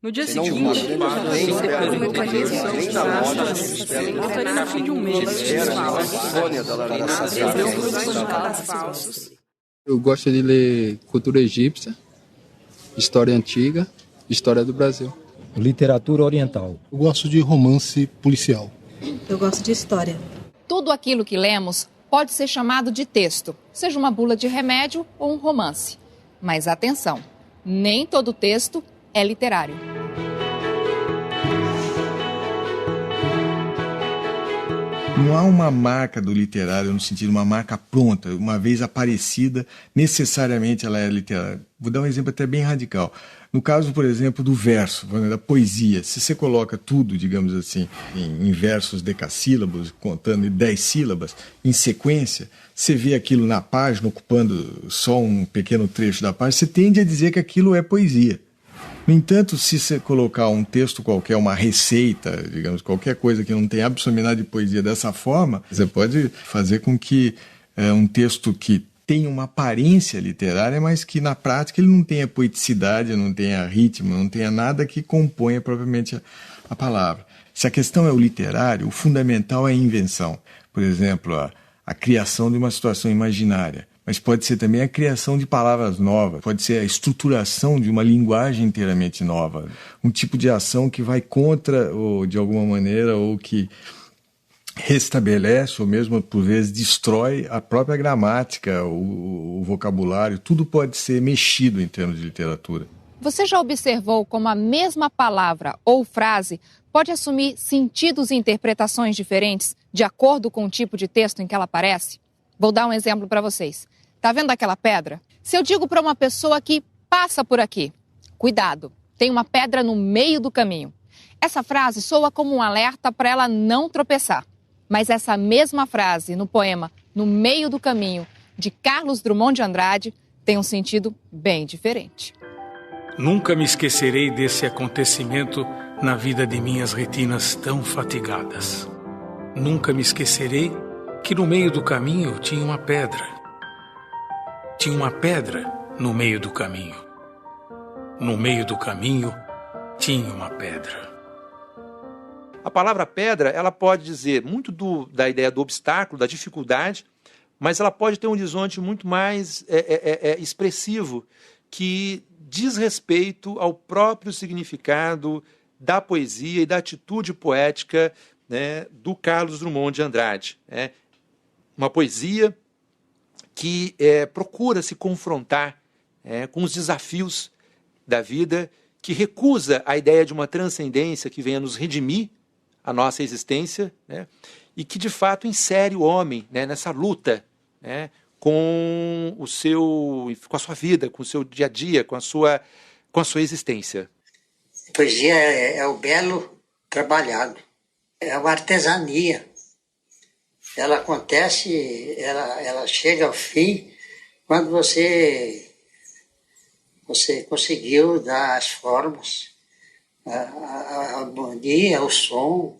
No dia seguinte, gostaria no fim de um mês. Eu gosto de ler cultura egípcia, história antiga, história do Brasil. Literatura oriental. Eu gosto de romance policial. Eu gosto de história. Tudo aquilo que lemos pode ser chamado de texto, seja uma bula de remédio ou um romance. Mas atenção, nem todo texto é literário. Não há uma marca do literário no sentido de uma marca pronta, uma vez aparecida, necessariamente ela é literária. Vou dar um exemplo até bem radical. No caso, por exemplo, do verso, da poesia, se você coloca tudo, digamos assim, em versos decassílabos, contando em 10 sílabas, em sequência, você vê aquilo na página, ocupando só um pequeno trecho da página, você tende a dizer que aquilo é poesia. No entanto, se você colocar um texto qualquer, uma receita, digamos, qualquer coisa que não tenha absolutamente nada de poesia dessa forma, você pode fazer com que um texto que tem uma aparência literária, mas que na prática ele não tenha poeticidade, não tenha ritmo, não tenha nada que componha propriamente a palavra. Se a questão é o literário, o fundamental é a invenção. Por exemplo, a criação de uma situação imaginária. Mas pode ser também a criação de palavras novas, pode ser a estruturação de uma linguagem inteiramente nova. Um tipo de ação que vai contra, ou de alguma maneira, ou que restabelece, ou mesmo por vezes destrói a própria gramática, o vocabulário. Tudo pode ser mexido em termos de literatura. Você já observou como a mesma palavra ou frase pode assumir sentidos e interpretações diferentes de acordo com o tipo de texto em que ela aparece? Vou dar um exemplo para vocês. Tá vendo aquela pedra? Se eu digo para uma pessoa que passa por aqui, cuidado, tem uma pedra no meio do caminho. Essa frase soa como um alerta para ela não tropeçar. Mas essa mesma frase no poema No Meio do Caminho, de Carlos Drummond de Andrade, tem um sentido bem diferente. Nunca me esquecerei desse acontecimento na vida de minhas retinas tão fatigadas. Nunca me esquecerei que no meio do caminho tinha uma pedra. Tinha uma pedra no meio do caminho. No meio do caminho tinha uma pedra. A palavra pedra, ela pode dizer muito da ideia do obstáculo, da dificuldade, mas ela pode ter um horizonte muito mais expressivo, que diz respeito ao próprio significado da poesia e da atitude poética, né, do Carlos Drummond de Andrade. Uma poesia que procura se confrontar com os desafios da vida, que recusa a ideia de uma transcendência que venha nos redimir a nossa existência, né, e que de fato insere o homem, né, nessa luta, né, com a sua vida, com o seu dia a dia, com a sua existência. A poesia é o belo trabalhado, é uma artesania. Ela acontece, ela chega ao fim quando você conseguiu dar as formas, a harmonia, o som,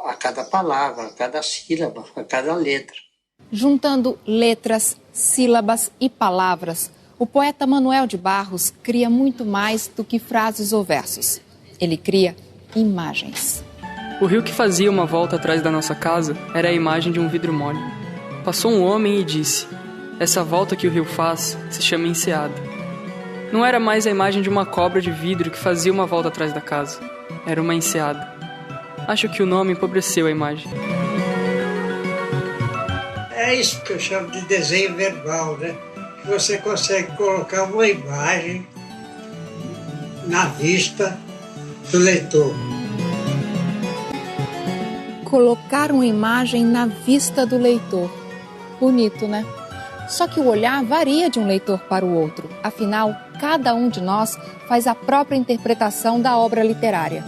a cada palavra, a cada sílaba, a cada letra. Juntando letras, sílabas e palavras, o poeta Manuel de Barros cria muito mais do que frases ou versos. Ele cria imagens. O rio que fazia uma volta atrás da nossa casa era a imagem de um vidro mole. Passou um homem e disse: essa volta que o rio faz se chama enseada. Não era mais a imagem de uma cobra de vidro que fazia uma volta atrás da casa. Era uma enseada. Acho que o nome empobreceu a imagem. É isso que eu chamo de desenho verbal, né? Você consegue colocar uma imagem na vista do leitor. Colocar uma imagem na vista do leitor. Bonito, né? Só que o olhar varia de um leitor para o outro. Afinal, cada um de nós faz a própria interpretação da obra literária.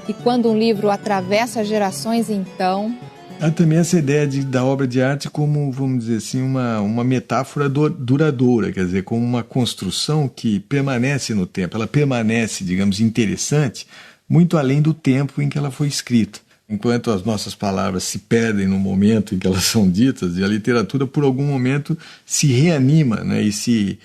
E quando um livro atravessa gerações, então... Há também essa ideia da obra de arte como, vamos dizer assim, uma metáfora duradoura, quer dizer, como uma construção que permanece no tempo. Ela permanece, digamos, interessante, muito além do tempo em que ela foi escrita. Enquanto as nossas palavras se perdem no momento em que elas são ditas, e a literatura, por algum momento, se reanima, né, e se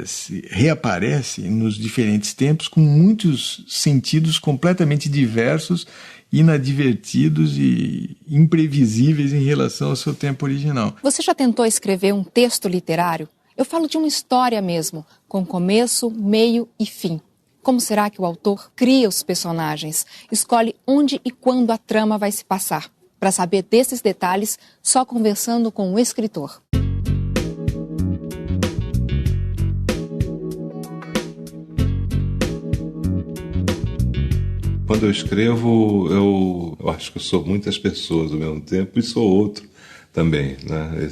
se reaparece nos diferentes tempos com muitos sentidos completamente diversos, inadvertidos e imprevisíveis em relação ao seu tempo original. Você já tentou escrever um texto literário? Eu falo de uma história mesmo, com começo, meio e fim. Como será que o autor cria os personagens? Escolhe onde e quando a trama vai se passar? Para saber desses detalhes, só conversando com o escritor. Quando eu escrevo, eu acho que eu sou muitas pessoas ao mesmo tempo e sou outro também, né?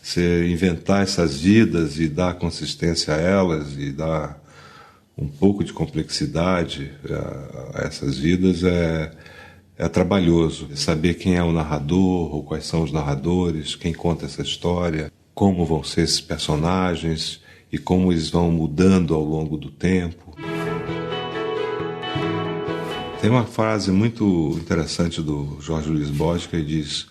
Você inventar essas vidas e dar consistência a elas e dar um pouco de complexidade a essas vidas é trabalhoso. Saber quem é o narrador ou quais são os narradores, quem conta essa história, como vão ser esses personagens e como eles vão mudando ao longo do tempo. Tem uma frase muito interessante do Jorge Luiz Borges que ele diz: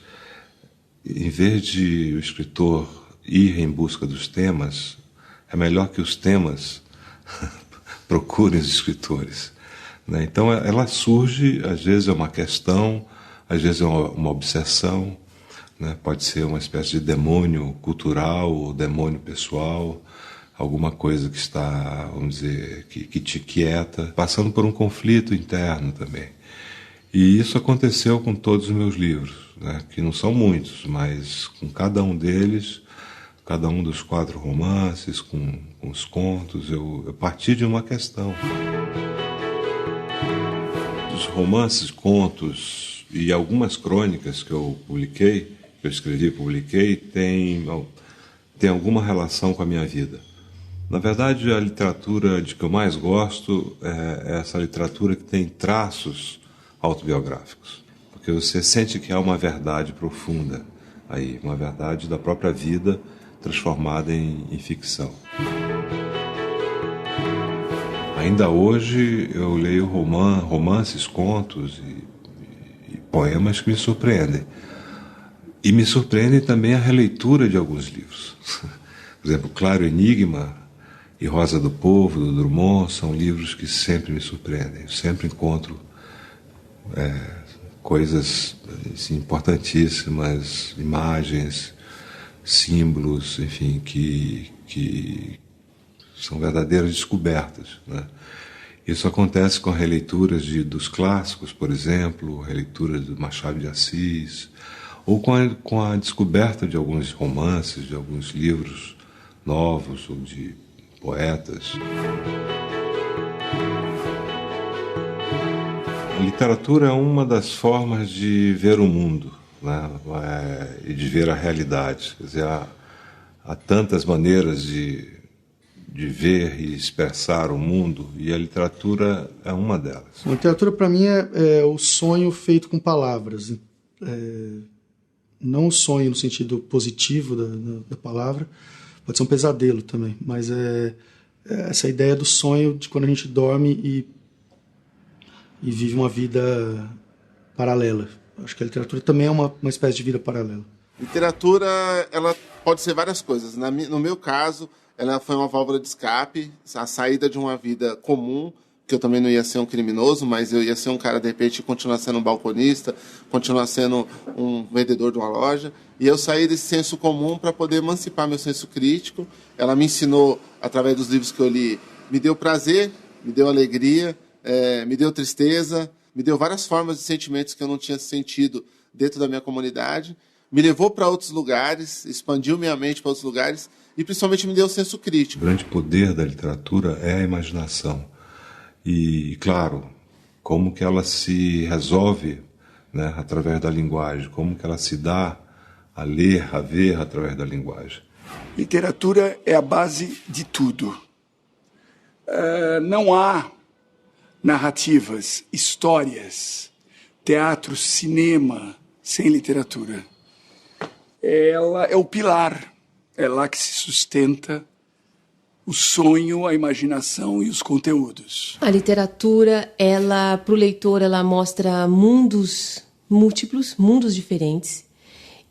em vez de o escritor ir em busca dos temas, é melhor que os temas procurem os escritores. Né? Então ela surge, às vezes é uma questão, às vezes é uma obsessão, né? Pode ser uma espécie de demônio cultural ou demônio pessoal, alguma coisa que está, vamos dizer, que te quieta, passando por um conflito interno também. E isso aconteceu com todos os meus livros, né? Que não são muitos, mas com cada um deles, cada um dos 4 romances, com os contos, eu parti de uma questão. Os romances, contos e algumas crônicas que eu publiquei, que eu escrevi e publiquei, tem alguma relação com a minha vida. Na verdade, a literatura de que eu mais gosto é essa literatura que tem traços autobiográficos. Porque você sente que há uma verdade profunda aí, uma verdade da própria vida transformada em ficção. Ainda hoje eu leio romances, contos e poemas que me surpreendem. E me surpreende também a releitura de alguns livros. Por exemplo, Claro Enigma e Rosa do Povo, do Drummond, são livros que sempre me surpreendem. Eu sempre encontro coisas assim, importantíssimas, imagens, símbolos, enfim, que são verdadeiras descobertas, né? Isso acontece com releituras dos clássicos, por exemplo, releituras do Machado de Assis, ou com a descoberta de alguns romances, de alguns livros novos, ou de poetas. A literatura é uma das formas de ver o mundo, né? E de ver a realidade. Quer dizer, há tantas maneiras de ver e expressar o mundo, e a literatura é uma delas. A literatura, para mim, é o sonho feito com palavras. Não o sonho no sentido positivo da palavra, pode ser um pesadelo também, mas é essa ideia do sonho de quando a gente dorme e vive uma vida paralela. Acho que a literatura também é uma espécie de vida paralela. Literatura, ela pode ser várias coisas. No meu caso, ela foi uma válvula de escape, a saída de uma vida comum, que eu também não ia ser um criminoso, mas eu ia ser um cara, de repente, continuar sendo um balconista, continuar sendo um vendedor de uma loja. E eu saí desse senso comum para poder emancipar meu senso crítico. Ela me ensinou, através dos livros que eu li, me deu prazer, me deu alegria, me deu tristeza, me deu várias formas de sentimentos que eu não tinha sentido dentro da minha comunidade, me levou para outros lugares, expandiu minha mente para outros lugares e principalmente me deu senso crítico. O grande poder da literatura é a imaginação. E, claro, como que ela se resolve, né, através da linguagem, como que ela se dá a ler, a ver através da linguagem. Literatura é a base de tudo. Não há narrativas, histórias, teatro, cinema sem literatura. Ela é o pilar, é lá que se sustenta o sonho, a imaginação e os conteúdos. A literatura, para o leitor, ela mostra mundos múltiplos, mundos diferentes.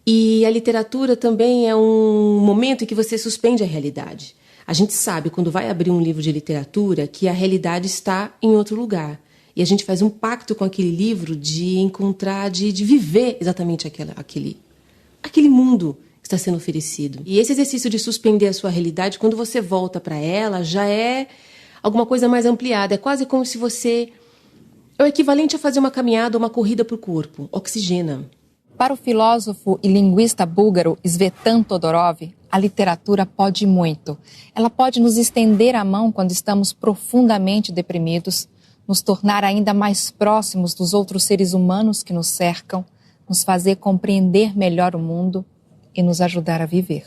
E a literatura também é um momento em que você suspende a realidade. A gente sabe, quando vai abrir um livro de literatura, que a realidade está em outro lugar. E a gente faz um pacto com aquele livro de encontrar, de viver exatamente aquele mundo que está sendo oferecido. E esse exercício de suspender a sua realidade, quando você volta para ela, já é alguma coisa mais ampliada. É quase como se você... É o equivalente a fazer uma caminhada ou uma corrida para o corpo. Oxigena. Para o filósofo e linguista búlgaro Svetan Todorov, a literatura pode muito. Ela pode nos estender a mão quando estamos profundamente deprimidos, nos tornar ainda mais próximos dos outros seres humanos que nos cercam, nos fazer compreender melhor o mundo e nos ajudar a viver.